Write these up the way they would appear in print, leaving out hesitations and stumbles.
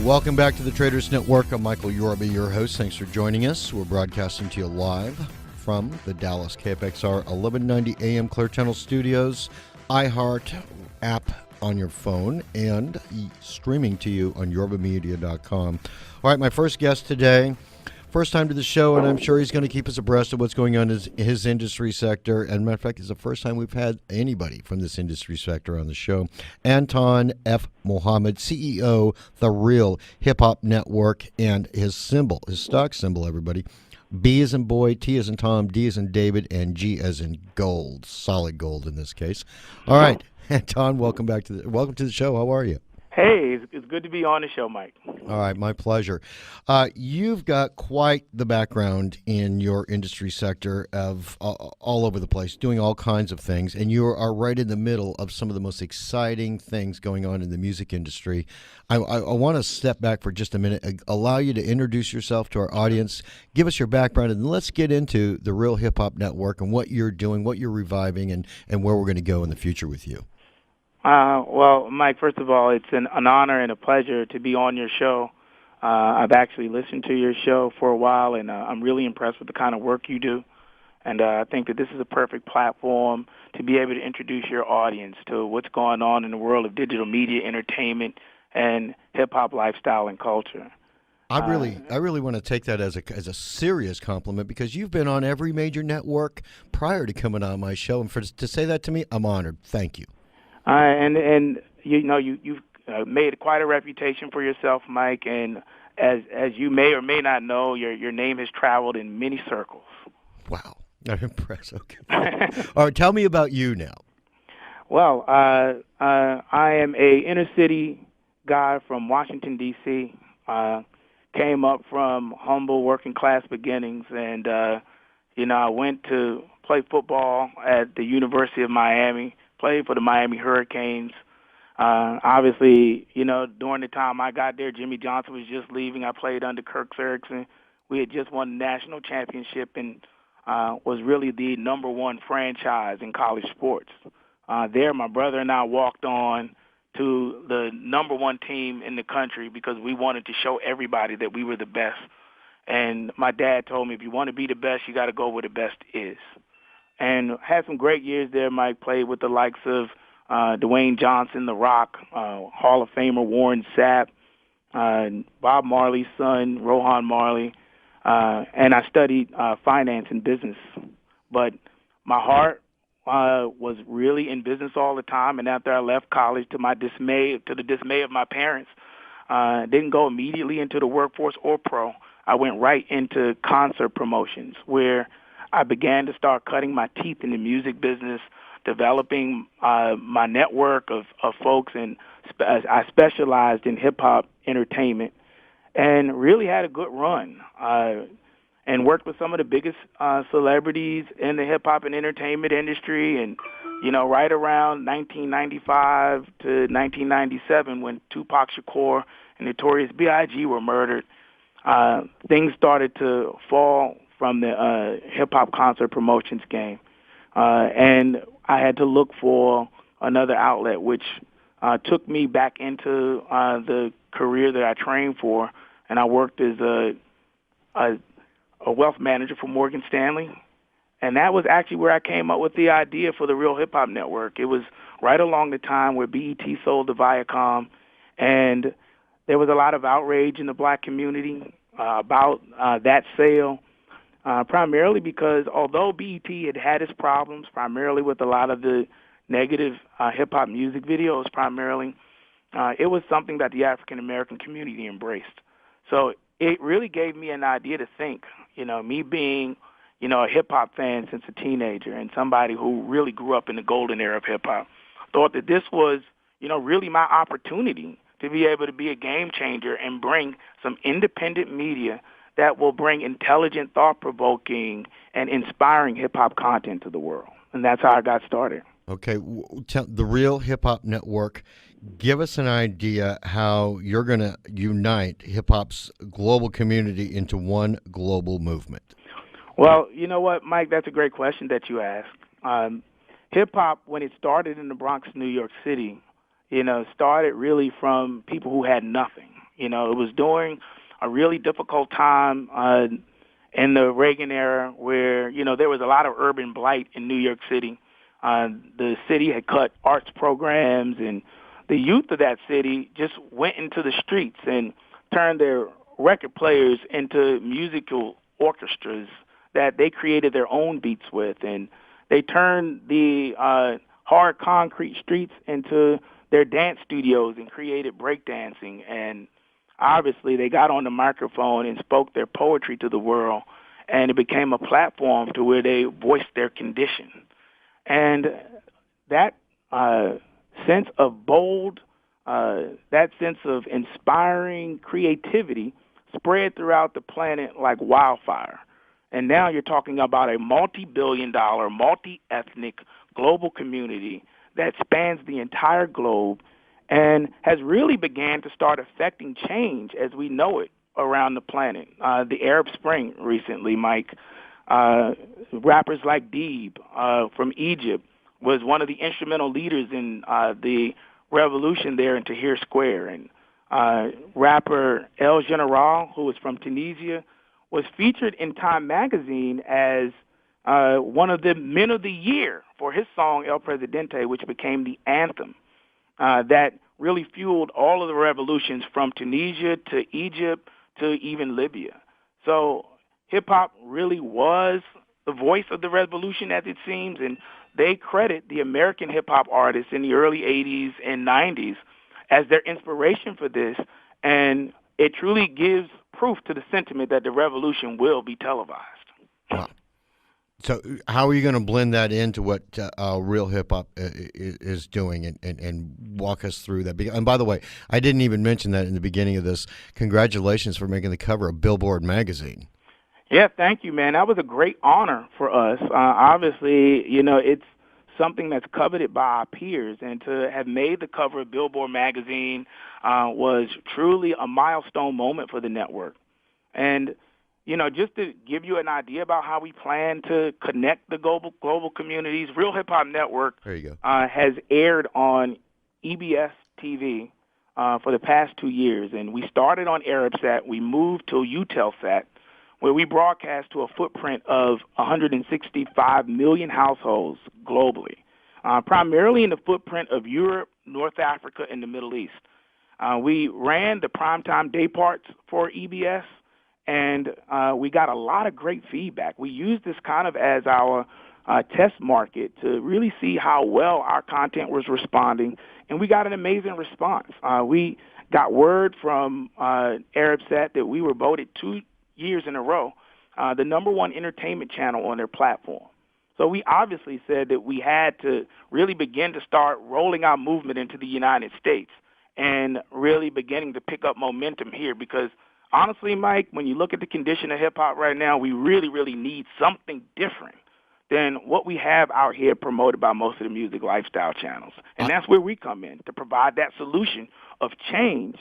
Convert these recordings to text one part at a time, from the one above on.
Welcome back to the Traders Network. I'm Michael Yorba, your host. Thanks for joining us. We're broadcasting to you live from the Dallas KFXR 1190 AM Clear Channel Studios, iHeart app on your phone, and streaming to you on yorbamedia.com. All right, my first guest today, first time to the show, and I'm sure he's going to keep us abreast of what's going on in his industry sector. And matter of fact, it's the first time we've had anybody from this industry sector on the show. Atonn F. Mohammed, CEO, The Real Hip Hop Network, and his symbol, his stock symbol, everybody. B as in boy, T as in Tom, D as in David, and G as in gold. Solid gold in this case. All right, Atonn, welcome to the show. How are you? Hey, it's good to be on the show, Mike. All right, my pleasure. You've got quite the background in your industry sector of all over the place, doing all kinds of things, and you are right in the middle of some of the most exciting things going on in the music industry. I want to step back for just a minute, allow you to introduce yourself to our audience, give us your background, and let's get into the Real Hip Hop Network and what you're doing, what you're reviving, and where we're going to go in the future with you. Well, Mike, first of all, it's an honor and a pleasure to be on your show. I've actually listened to your show for a while, and I'm really impressed with the kind of work you do. And I think that this is a perfect platform to be able to introduce your audience to what's going on in the world of digital media, entertainment, and hip-hop lifestyle and culture. I really want to take that as a serious compliment, because you've been on every major network prior to coming on my show, and to say that to me, I'm honored. Thank you. And you know you've made quite a reputation for yourself, Mike. And as you may or may not know, your name has traveled in many circles. Wow, I'm impressed. Okay. All right, tell me about you now. Well, I am a inner city guy from Washington D.C. Came up from humble working class beginnings, and I went to play football at the University of Miami. Played for the Miami Hurricanes. Obviously, during the time I got there, Jimmy Johnson was just leaving. I played under Kirk Ferguson. We had just won the national championship and was really the number one franchise in college sports. There, my brother and I walked on to the number one team in the country because we wanted to show everybody that we were the best. And my dad told me, if you want to be the best, you got to go where the best is. And had some great years there. Mike played with the likes of Dwayne Johnson, The Rock, Hall of Famer Warren Sapp, Bob Marley's son, Rohan Marley, and I studied finance and business. But my heart was really in business all the time. And after I left college, to the dismay of my parents, didn't go immediately into the workforce or pro. I went right into concert promotions, where I began to start cutting my teeth in the music business, developing my network of folks, and I specialized in hip-hop entertainment and really had a good run and worked with some of the biggest celebrities in the hip-hop and entertainment industry. And, right around 1995 to 1997, when Tupac Shakur and Notorious B.I.G. were murdered, things started to fall from the hip-hop concert promotions game. And I had to look for another outlet, which took me back into the career that I trained for. And I worked as a wealth manager for Morgan Stanley. And that was actually where I came up with the idea for the Real Hip Hop Network. It was right along the time where BET sold to Viacom. And there was a lot of outrage in the black community about that sale. Primarily because although BET had its problems, primarily with a lot of the negative hip-hop music videos, it was something that the African-American community embraced. So it really gave me an idea to think, me being, a hip-hop fan since a teenager and somebody who really grew up in the golden era of hip-hop, thought that this was, really my opportunity to be able to be a game changer and bring some independent media that will bring intelligent, thought-provoking, and inspiring hip-hop content to the world. And that's how I got started. Okay, the Real Hip Hop Network, give us an idea how you're going to unite hip-hop's global community into one global movement. Well, you know what, Mike, that's a great question that you asked. Hip-hop, when it started in the Bronx, New York City, started really from people who had nothing. It was during a really difficult time in the Reagan era where, there was a lot of urban blight in New York City. The city had cut arts programs, and the youth of that city just went into the streets and turned their record players into musical orchestras that they created their own beats with, and they turned the hard concrete streets into their dance studios and created breakdancing. And obviously they got on the microphone and spoke their poetry to the world, and it became a platform to where they voiced their condition. And that sense of bold, that sense of inspiring creativity spread throughout the planet like wildfire. And now you're talking about a multi-billion-dollar, multi-ethnic global community that spans the entire globe and has really began to start affecting change as we know it around the planet. The Arab Spring recently, Mike, rappers like Deeb from Egypt was one of the instrumental leaders in the revolution there in Tahrir Square. And rapper El General, who was from Tunisia, was featured in Time magazine as one of the Men of the Year for his song El Presidente, which became the anthem that really fueled all of the revolutions from Tunisia to Egypt to even Libya. So hip-hop really was the voice of the revolution, as it seems, and they credit the American hip-hop artists in the early 80s and 90s as their inspiration for this, and it truly gives proof to the sentiment that the revolution will be televised. Wow. So how are you going to blend that into what real hip-hop is doing and walk us through that? And by the way, I didn't even mention that in the beginning of this. Congratulations for making the cover of Billboard magazine. Yeah, thank you, man. That was a great honor for us. Obviously, it's something that's coveted by our peers, and to have made the cover of Billboard magazine was truly a milestone moment for the network. And just to give you an idea about how we plan to connect the global communities, Real Hip Hop Network there you go. Has aired on EBS TV for the past 2 years, and we started on Arabsat. We moved to Eutelsat, where we broadcast to a footprint of 165 million households globally, primarily in the footprint of Europe, North Africa, and the Middle East. We ran the primetime day parts for EBS, and we got a lot of great feedback. We used this kind of as our test market to really see how well our content was responding, and we got an amazing response. We got word from Arabsat that we were voted 2 years in a row the number one entertainment channel on their platform. So we obviously said that we had to really begin to start rolling our movement into the United States and really beginning to pick up momentum here, because honestly, Mike, when you look at the condition of hip-hop right now, we really, really need something different than what we have out here promoted by most of the music lifestyle channels. And that's where we come in, to provide that solution of change,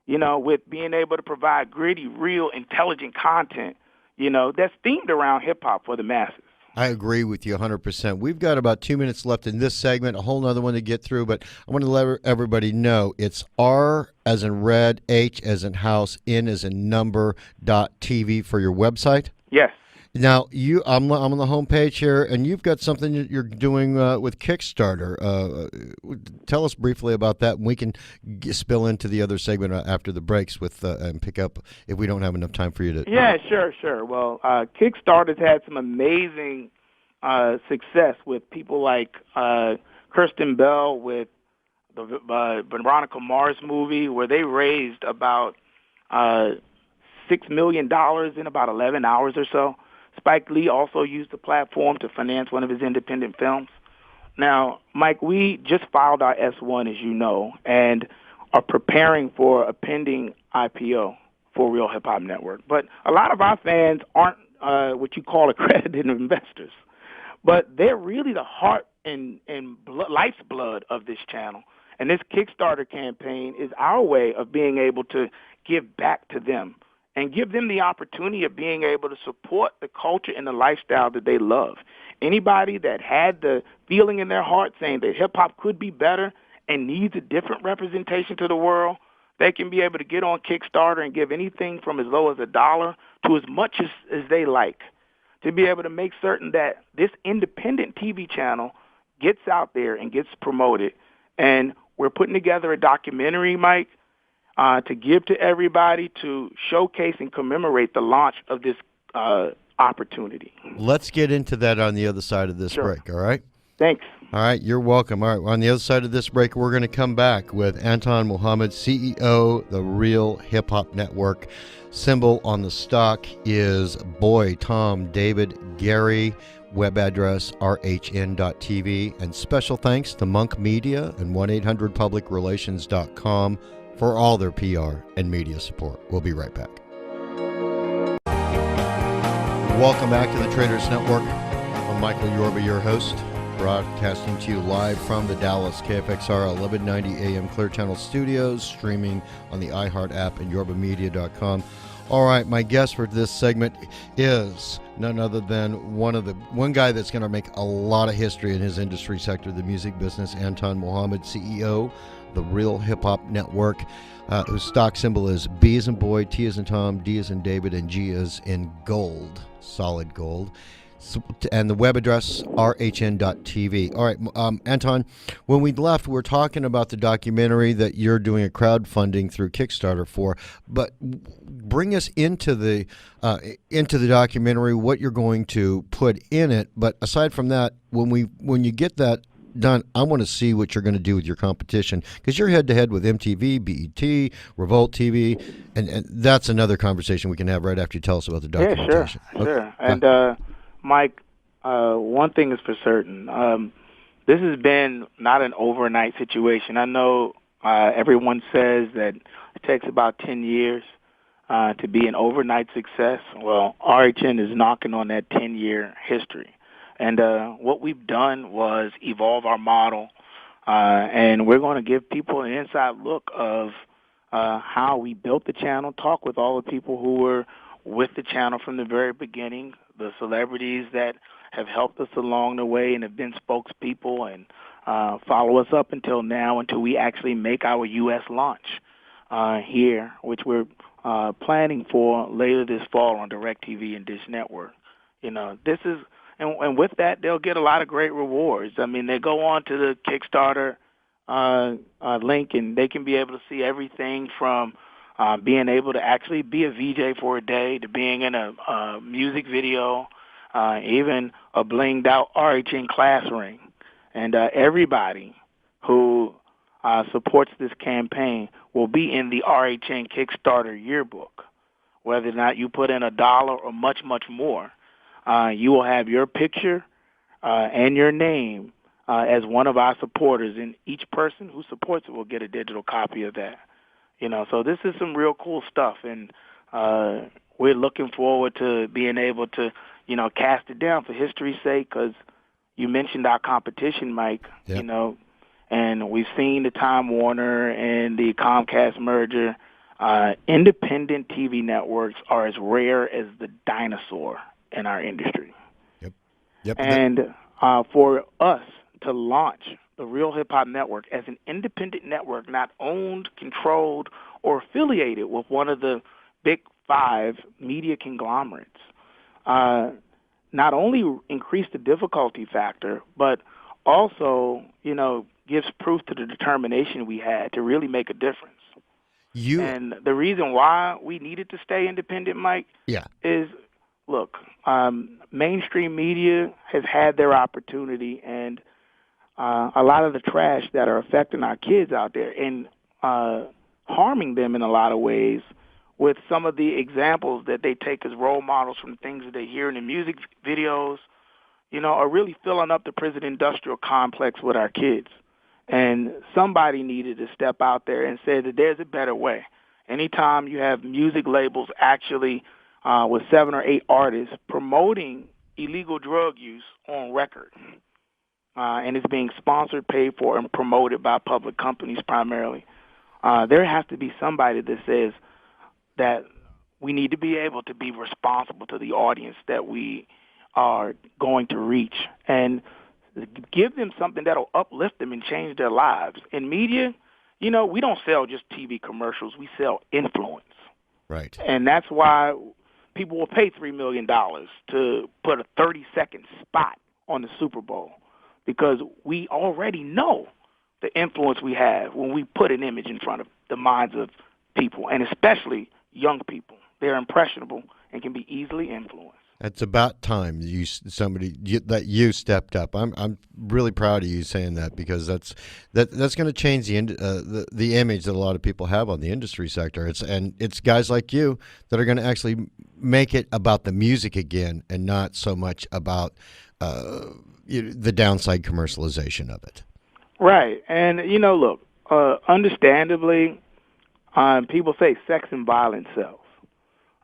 with being able to provide gritty, real, intelligent content, that's themed around hip-hop for the masses. I agree with you 100%. We've got about 2 minutes left in this segment, a whole nother one to get through, but I want to let everybody know it's R as in red, H as in house, N as in number, .tv for your website. Yes. Now, I'm on the homepage here, and you've got something that you're doing with Kickstarter. Tell us briefly about that, and we can spill into the other segment after the breaks and pick up if we don't have enough time for you to. Yeah, sure. Well, Kickstarter's had some amazing success with people like Kirsten Bell with the Veronica Mars movie, where they raised about $6 million in about 11 hours or so. Spike Lee also used the platform to finance one of his independent films. Now, Mike, we just filed our S1, as you know, and are preparing for a pending IPO for Real Hip Hop Network. But a lot of our fans aren't what you call accredited investors, but they're really the heart and life's blood of this channel. And this Kickstarter campaign is our way of being able to give back to them and give them the opportunity of being able to support the culture and the lifestyle that they love. Anybody that had the feeling in their heart saying that hip-hop could be better and needs a different representation to the world, they can be able to get on Kickstarter and give anything from as low as $1 to as much as they like, to be able to make certain that this independent TV channel gets out there and gets promoted. And we're putting together a documentary, Mike, to give to everybody to showcase and commemorate the launch of this opportunity. Let's get into that on the other side of this break, all right? Thanks. All right, you're welcome. All right, on the other side of this break, we're going to come back with Atonn Muhammad, CEO, The Real Hip Hop Network. Symbol on the stock is Boy, Tom, David, Gary. Web address rhn.tv. And special thanks to Monk Media and 1-800-PublicRelations.com for all their PR and media support. We'll be right back. Welcome back to the Traders Network. I'm Michael Yorba, your host, broadcasting to you live from the Dallas KFXR 1190 AM Clear Channel Studios, streaming on the iHeart app and yorbamedia.com. All right, my guest for this segment is none other than one guy that's going to make a lot of history in his industry sector, the music business, Atonn Muhammad, CEO, The Real Hip Hop Network, whose stock symbol is B as in boy, T as in Tom, D as in David, and G as in gold, solid gold. And the web address, rhn.tv. All right, Atonn, when we left, we were talking about the documentary that you're doing a crowdfunding through Kickstarter for, but bring us into the documentary, what you're going to put in it. But aside from that, when you get that done, I want to see what you're going to do with your competition, because you're head-to-head with MTV, BET, Revolt TV, and that's another conversation we can have right after you tell us about the documentation. Yeah, sure. And Mike, one thing is for certain. This has been not an overnight situation. I know everyone says that it takes about 10 years to be an overnight success. Well, RHN is knocking on that 10-year history. And what we've done was evolve our model, and we're going to give people an inside look of how we built the channel, talk with all the people who were with the channel from the very beginning, the celebrities that have helped us along the way and have been spokespeople and follow us up until now, until we actually make our U.S. launch here, which we're planning for later this fall on DirecTV and Dish Network. You know, this is, and with that, they'll get a lot of great rewards. I mean, they go on to the Kickstarter link, and they can be able to see everything from being able to actually be a VJ for a day, to being in a music video, even a blinged out RHN class ring. And everybody who supports this campaign will be in the RHN Kickstarter yearbook. Whether or not you put in $1 or much, much more, you will have your picture and your name as one of our supporters, and each person who supports it will get a digital copy of that. You know, so this is some real cool stuff, and we're looking forward to being able to, you know, cast it down for history's sake, because you mentioned our competition, Mike, Yep. You know, and we've seen the Time Warner and the Comcast merger. Independent TV networks are as rare as the dinosaur in our industry. Yep. And for us to launch the Real Hip Hop Network as an independent network, not owned, controlled, or affiliated with one of the big 5 media conglomerates, not only increase the difficulty factor, but also, you know, gives proof to the determination we had to really make a difference. And the reason why we needed to stay independent, Mike, is, look, mainstream media has had their opportunity, and a lot of the trash that are affecting our kids out there and harming them in a lot of ways, with some of the examples that they take as role models from things that they hear in the music videos, you know, are really filling up the prison industrial complex with our kids. And somebody needed to step out there and say that there's a better way. Anytime you have music labels actually with 7 or 8 artists promoting illegal drug use on record, and it's being sponsored, paid for, and promoted by public companies primarily, there has to be somebody that says that we need to be able to be responsible to the audience that we are going to reach, and give them something that'll uplift them and change their lives. In media, we don't sell just TV commercials. We sell influence. Right. And that's why people will pay $3 million to put a 30-second spot on the Super Bowl, because we already know the influence we have when we put an image in front of the minds of people, and especially young people. They're impressionable and can be easily influenced. It's about time you stepped up. I'm really proud of you saying that, because that's going to change the image that a lot of people have on the industry sector. It's guys like you that are going to actually make it about the music again, and not so much about the downside commercialization of it. Right, and look, understandably, people say sex and violence sells.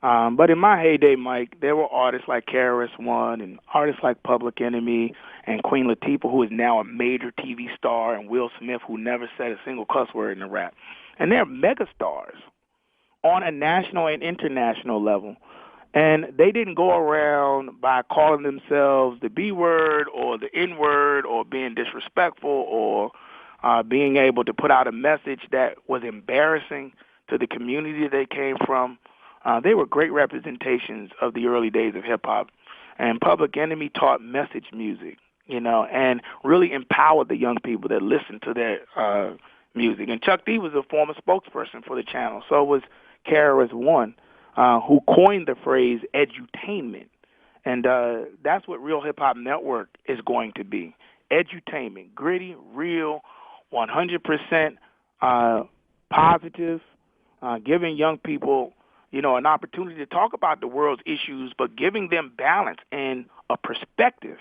But in my heyday, Mike, there were artists like KRS-One and artists like Public Enemy and Queen Latifah, who is now a major TV star, and Will Smith, who never said a single cuss word in the rap. And they're megastars on a national and international level. And they didn't go around by calling themselves the B word or the N word or being disrespectful or being able to put out a message that was embarrassing to the community they came from. They were great representations of the early days of hip-hop. And Public Enemy taught message music, and really empowered the young people that listened to their music. And Chuck D was a former spokesperson for the channel. So was KRS-One, who coined the phrase edutainment. And that's what Real Hip Hop Network is going to be. Edutainment, gritty, real, 100% positive, giving young people an opportunity to talk about the world's issues, but giving them balance and a perspective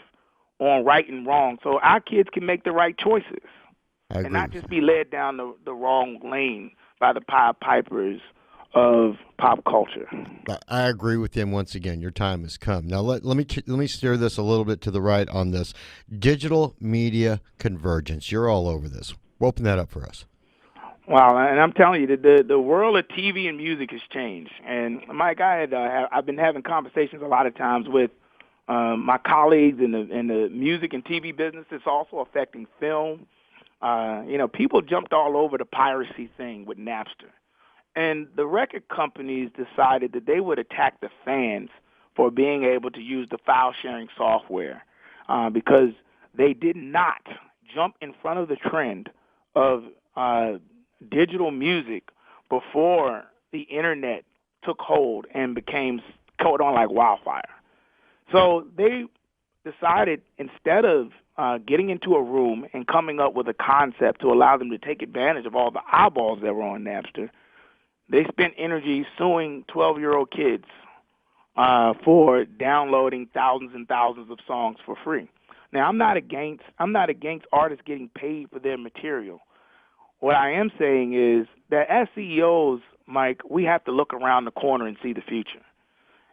on right and wrong, so our kids can make the right choices and not just be led down the wrong lane by the Pied Pipers of pop culture. I agree with him once again. Your time has come. Now let me steer this a little bit to the right on this digital media convergence. You're all over this. Open that up for us. Wow, and I'm telling you, the world of TV and music has changed. And Mike, I've been having conversations a lot of times with my colleagues in the music and TV business. It's also affecting film. People jumped all over the piracy thing with Napster, and the record companies decided that they would attack the fans for being able to use the file sharing software because they did not jump in front of the trend of digital music before the internet took hold and became caught on like wildfire. So they decided, instead of getting into a room and coming up with a concept to allow them to take advantage of all the eyeballs that were on Napster, they spent energy suing 12-year-old kids for downloading thousands and thousands of songs for free. Now, I'm not against artists getting paid for their material. What I am saying is that as CEOs, Mike, we have to look around the corner and see the future.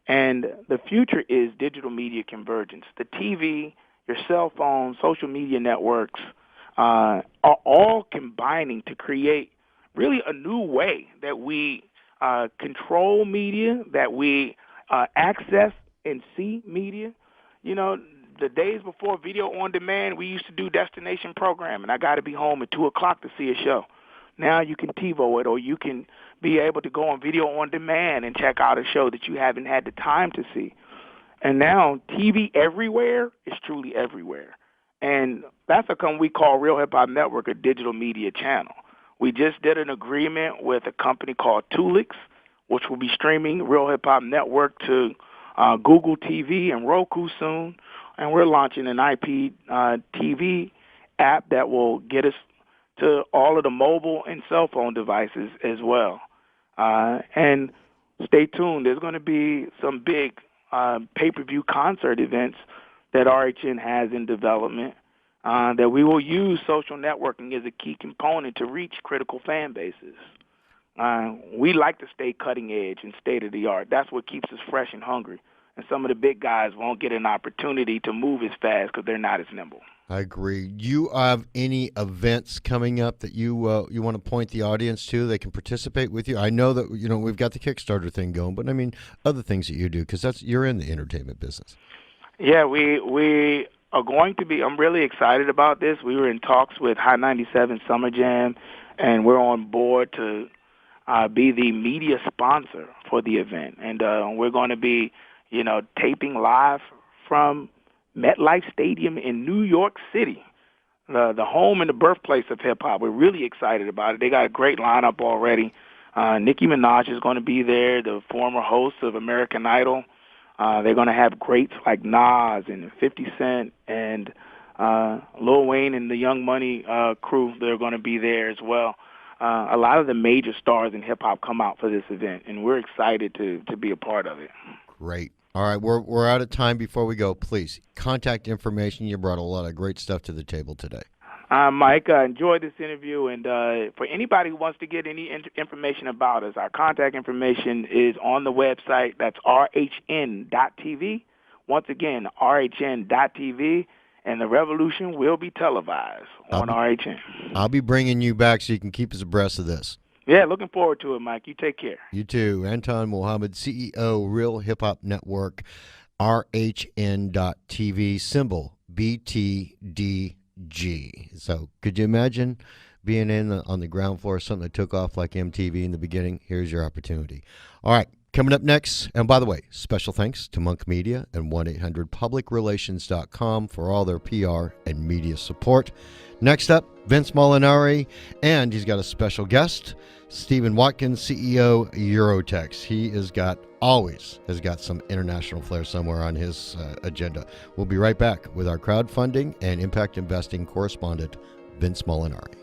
And the future is digital media convergence. The TV, your cell phone, social media networks are all combining to create really a new way that we control media, that we access and see media. The days before video on demand, we used to do destination programming. I got to be home at 2 o'clock to see a show. Now you can TiVo it, or you can be able to go on video on demand and check out a show that you haven't had the time to see. And now TV everywhere is truly everywhere. And that's how come we call Real Hip Hop Network a digital media channel. We just did an agreement with a company called Tulix, which will be streaming Real Hip Hop Network to Google TV and Roku soon. And we're launching an IP TV app that will get us to all of the mobile and cell phone devices as well. And stay tuned. There's going to be some big pay-per-view concert events that RHN has in development that we will use social networking as a key component to reach critical fan bases. We like to stay cutting edge and state-of-the-art. That's what keeps us fresh and hungry. And some of the big guys won't get an opportunity to move as fast because they're not as nimble. I agree. You have any events coming up that you want to point the audience to? They can participate with you. I know that we've got the Kickstarter thing going, but I mean other things that you do, because you're in the entertainment business. Yeah, we are going to be. I'm really excited about this. We were in talks with High 97 Summer Jam and we're on board to be the media sponsor for the event. And we're going to be, taping live from MetLife Stadium in New York City, the home and the birthplace of hip-hop. We're really excited about it. They got a great lineup already. Nicki Minaj is going to be there, the former host of American Idol. They're going to have greats like Nas and 50 Cent and Lil Wayne and the Young Money crew. They're going to be there as well. A lot of the major stars in hip-hop come out for this event, and we're excited to be a part of it. Great. All right, we're out of time. Before we go, please, contact information. You brought a lot of great stuff to the table today. Mike, enjoyed this interview, and for anybody who wants to get any information about us, our contact information is on the website. That's rhn.tv. Once again, rhn.tv, and the revolution will be televised on RHN. I'll be bringing you back so you can keep us abreast of this. Yeah, looking forward to it, Mike. You take care. You too. Atonn Muhammad, CEO, Real Hip Hop Network, rhn.tv, symbol BTDG. So could you imagine being on the ground floor of something that took off like MTV in the beginning? Here's your opportunity. All right, coming up next, and by the way, special thanks to Monk Media and 1-800-publicrelations.com for all their PR and media support. Next up, Vince Molinari, and he's got a special guest, Stephen Watkins, CEO, Eurotex. He always has got some international flair somewhere on his agenda. We'll be right back with our crowdfunding and impact investing correspondent, Vince Molinari.